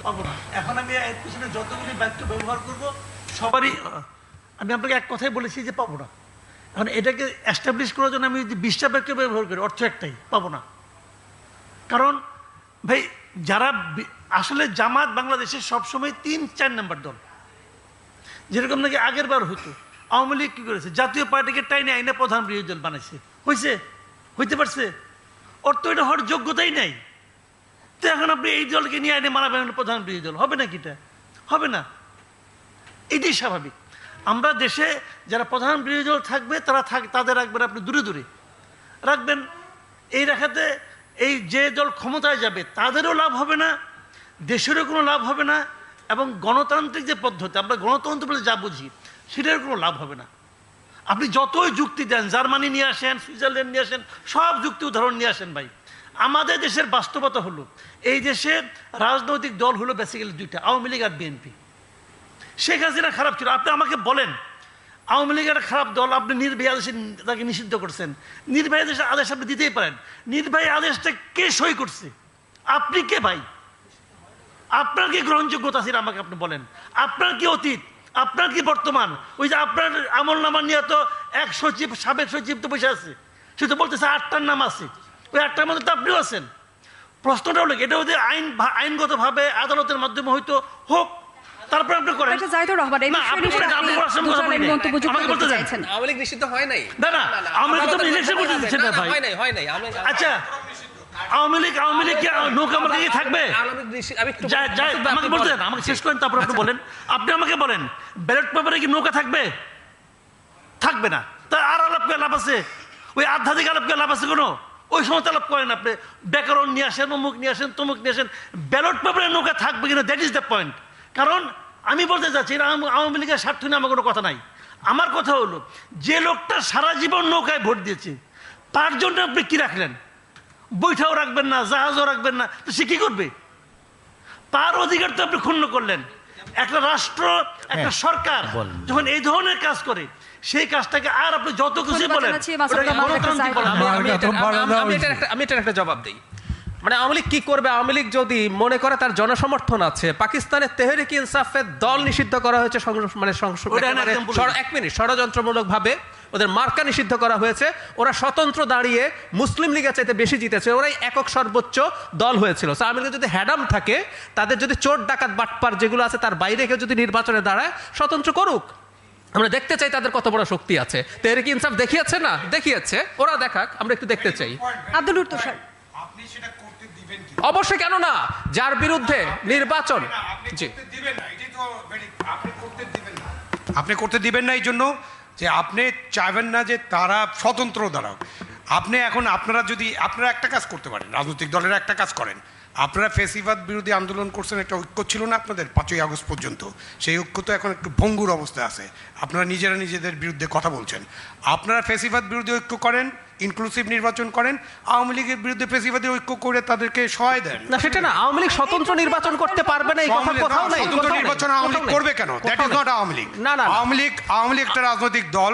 পাবো না। এখন আমি এর পিছনে যতগুলি বাক্য ব্যবহার করব সবারই আমি আপনাকে এক কথাই বলেছি যে পাবো না। এখন এটাকে এস্টাবলিশ করার জন্য আমি যদি 20টা বাক্য ব্যবহার করি অর্থ একটাই, পাবো না। কারণ ভাই যারা আসলে জামাত বাংলাদেশের সবসময় 3-4 নম্বর দল, যেরকম নাকি আগের বার হতো। আওয়ামী লীগ কী করেছে? জাতীয় পার্টিকে টাইনে আইনে প্রধান বিরোধী দল বানাইছে। হইতে পারছে? ওর তো এটা হওয়ার যোগ্যতাই নাই। তো এখন আপনি এই দলকে নিয়ে আইনে মানাবেন প্রধান বিরোধী দল, হবে না? কিটা হবে না, এটাই স্বাভাবিক। আমরা দেশে যারা প্রধান বিরোধী দল থাকবে তাদের রাখবেন আপনি দূরে দূরে রাখবেন। এই রাখাতে এই যে দল ক্ষমতায় যাবে তাদেরও লাভ হবে না, দেশেরও কোনো লাভ হবে না, এবং গণতান্ত্রিক যে পদ্ধতি আমরা গণতন্ত্র বলে যা বুঝি সেটার কোনো লাভ হবে না। আপনি যতই যুক্তি দেন, জার্মানি নিয়ে আসেন, সুইজারল্যান্ড নিয়ে আসেন, সব যুক্তি উদাহরণ নিয়ে আসেন ভাই, আমাদের দেশের বাস্তবতা হলো এই দেশে রাজনৈতিক দল হলো বেসিক্যালি দুইটা, আওয়ামী লীগ আর বিএনপি। শেখ হাসিনা খারাপ ছিল, আপনি আমাকে বলেন আওয়ামী লীগের খারাপ দল, আপনি নির্বাহী আদেশে তাকে নিষিদ্ধ করছেন। নির্বাহী আদেশ আপনি দিতেই পারেন, নির্বাহী আদেশটা কে সই করছে? আপনি কে ভাই? আপনার কি গ্রহণযোগ্যতা ছিল আমাকে আপনি বলেন? আপনার কি অতীত, আপনার কি বর্তমান? ওই যে আপনার আমল নামা নিয়ে তো এক সচিব, সাবেক সচিব তো বসে আছে, সে তো বলতেছে 8টার নাম আছে, ওই 8টার মধ্যে তো আপনিও আছেন। প্রশ্নটা হলো এটা যদি আইনগতভাবে আদালতের মাধ্যমে হয়তো হোক, তারপর আপনি করেন। আওয়ামী লীগ নিষিদ্ধ হয় নাই। আচ্ছা, আওয়ামী লীগ নৌকা মার্কা থাকবে? আমাকে বলতে দেন, আমাকে শেষ করেন, তারপর আপনি বলেন। আপনি আমাকে বলেন ব্যালট পেপারে কি নৌকা থাকবে? থাকবে না। তা আর আলাপ করে লাভ আছে? ওই আধ্যাত্মিক আলাপ করে লাভ আছে কোনো? ওই সময় আলাপ করেন আপনি, ব্যাকরণ নিয়ে আসেন, অমুক নিয়ে আসেন, তমুক নিয়ে আসেন, ব্যালট পেপারে নৌকা থাকবে কিনা, দ্যাট ইজ দ্য পয়েন্ট। কারণ আমি বলতে চাচ্ছি আওয়ামী লীগের স্বার্থ নিয়ে আমার কোনো কথা নাই। আমার কথা হলো যে লোকটা সারা জীবন নৌকায় ভোট দিয়েছে তার জন্য আপনি কি রাখলেন? বৈঠাও রাখবেন না, জাহাজও রাখবেন না, তো সে কি করবে? তার অধিকার তো আপনি ক্ষুণ্ণ করলেন। একটা রাষ্ট্র, একটা সরকার যখন এই ধরনের কাজ করে সেই কাজটাকে আর আপনি যত খুশি বলেন। আমি এটার একটা জবাব দিই। মানে আওয়ামী লীগ কি করবে? আওয়ামী লীগ যদি মনে করে তার জনসমর্থন আছে, পাকিস্তানের তেহরিক ইনসাফের দল নিষিদ্ধ করা হয়েছে, ষড়যন্ত্রমূলক ভাবে ওদের মার্কা নিষিদ্ধ করা হয়েছে, ওরা স্বতন্ত্র দাঁড়িয়ে মুসলিম লীগের চাইতে বেশি জিতেছে, ওরাই একক সর্বোচ্চ দল হয়েছিল। আওয়ামী লীগের যদি হ্যাডাম থাকে, তাদের যদি চোর ডাকাত বাটপার যেগুলো আছে তার বাইরে কেউ যদি নির্বাচনে দাঁড়ায়, স্বতন্ত্র করুক। আমরা দেখতে চাই তাদের কত বড় শক্তি আছে। তেহরিক ইনসাফ দেখিয়েছে না? দেখিয়েছে, ওরা দেখাক, আমরা একটু দেখতে চাই। আব্দুল তুষার, অবশ্যই, কেন না? যার বিরুদ্ধে নির্বাচন, জি, আপনি করতে দিবেন না এই জন্য যে আপনি চাইবেন না যে তারা স্বতন্ত্র দাঁড়াক। আপনারা একটা কাজ করতে পারেন, রাজনৈতিক দলেরা একটা কাজ করেন। আপনারা ফেসিবাদ বিরোধী আন্দোলন করছেন, একটা ঐক্য ছিল না আপনাদের 5ই আগস্ট পর্যন্ত? সেই ঐক্য তো এখন একটু ভঙ্গুর অবস্থায় আছে। আপনারা নিজেদের বিরুদ্ধে কথা বলছেন। আপনারা ফেসিবাদ বিরোধী ঐক্য করেন, ইনক্লুসিভ নির্বাচন করেন, আওয়ামী লীগের বিরুদ্ধে ফেসিবাদী ঐক্য করে তাদেরকে সহায় দেন। না, সেটা না। আওয়ামী লীগ স্বতন্ত্র নির্বাচন করতে পারবে না, এই কথা কোথাও নাই। স্বতন্ত্র নির্বাচন আওয়ামী লীগ করবে কেন? That is not Awami League. না, আওয়ামী লীগ একটা রাজনৈতিক দল।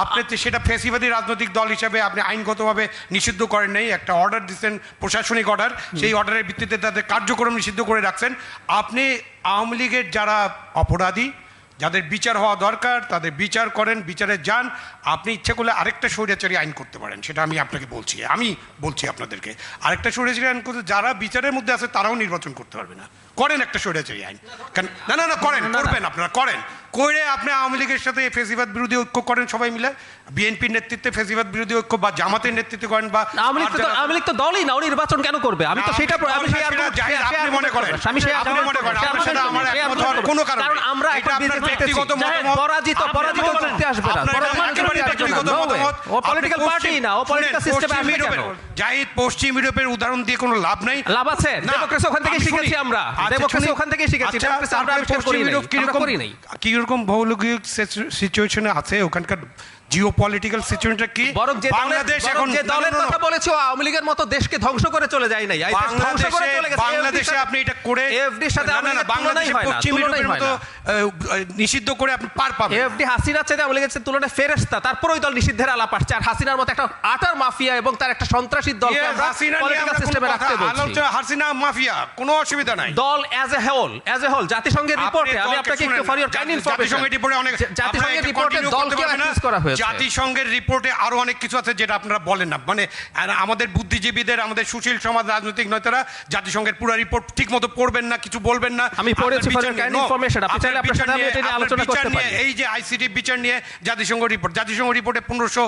আপনি সেটা ফেসিবাদী রাজনৈতিক দল হিসেবে আপনি আইনগতভাবে নিষিদ্ধ করেন নাই, একটা অর্ডার দিচ্ছেন, প্রশাসনিক অর্ডার, সেই অর্ডারের ভিত্তিতে তাদের কার্যক্রম নিষিদ্ধ করে রাখছেন। আপনি আওয়ামী লীগের যারা অপরাধী, যাদের বিচার হওয়া দরকার, তাদের বিচার করেন, বিচারে যান। আপনি ইচ্ছে করলে আরেকটা স্বৈরাচারী আইন করতে পারেন, সেটা আমি আপনাকে বলছি। আমি বলছি আপনাদেরকে আরেকটা স্বৈরাচারী আইন করতে, যারা বিচারের মধ্যে আছে তারাও নির্বাচন করতে পারবে না। করেন একটা স্বৈরাচারী আইন। না করবেন, আপনারা করেন। করে আপনি আওয়ামী লীগের সাথে ফেসিবাদ বিরোধী ঐক্য করেন সবাই মিলে, বিএনপির নেতৃত্বে ফেসিবাদ বিরোধী ঐক্য বা জামাতের নেতৃত্বে করেন। বা আওয়ামী লীগ তো দলই না, নির্বাচন কেন করবে? আমি তো সেটা আপনি মনে করেন, কোনো কারণ কারণ আমরা এটা আপনার ব্যক্তিগত মতামত, পরাজিত করতে আসবে না। ও পলিটিক্যাল পার্টি না, ও পলিটিক্যাল সিস্টেমে আসবে কেন? জাহিদ, পশ্চিম ইউরোপের উদাহরণ দিয়ে কোনো লাভ নাই। লাভ আছে, ডেমোক্রেসি ওখান থেকে শিখেছি আমরা, ডেমোক্রেসি ওখান থেকে শিখেছি। ডেমোক্রেসি আমরা আবিষ্কার করি নাই। কিরকম ভৌগোলিক সিচুয়েশনে আছে ওখানকার জিও পলিটিক্যাল সিচুয়েশনটা কি বরং যে বাংলাদেশ এখন যে দলের কথা বলেছো আওয়ামী লীগের মতো দেশকে ধ্বংস করে চলে যায় নাই, বাংলাদেশে আপনি এটা করে এফডির সাথে আওয়ামী লীগের তুলনাই হয় না, পশ্চিম তুলনাই ইউরোপের হয় মতো না। নিষিদ্ধ করে আপনি পার পাবেন। এফডি হাসিনার চাইতে আওয়ামী লীগের তুলনায় ফেরেশতা, তারপর ওই দল নিষিদ্ধের আলাপ আসছে। আর হাসিনার মতো একটা আটার মাফিয়া এবং তার একটা সন্ত্রাসী দলকে আমরা পলিটিক্যাল সিস্টেমে রাখতে বলছি। হাসিনা মাফিয়া, কোনো অসুবিধা নাই। দল অ্যাজ এ হোল জাতিসংঘের রিপোর্টে, আমি আপনাকে একটু ফর ইওর কাইন্ড ইনফরমেশন, জাতিসংঘের রিপোর্টে অনেক, জাতিসংঘের রিপোর্টে দলকে অ্যাক্সেস করা হয়েছে। জাতিসংঘের রিপোর্টে আরো অনেক কিছু আছে যেটা আপনারা বলেন না। মানে আর আমাদের বুদ্ধিজীবীদের, আমাদের সুশীল সমাজ, রাজনৈতিক নেতারা জাতিসংঘের পুরো রিপোর্ট ঠিক মতো পড়বেন না, কিছু বলবেন না। আমি পড়েছি ফর ইওর কাইন্ড ইনফরমেশন, আপনি চাইলে আপনার সাথে আমি এটা নিয়ে আলোচনা করতে পারি। এই যে আইসিটি বিচার নিয়ে জাতিসংঘ রিপোর্ট, জাতিসংঘ রিপোর্টে 1500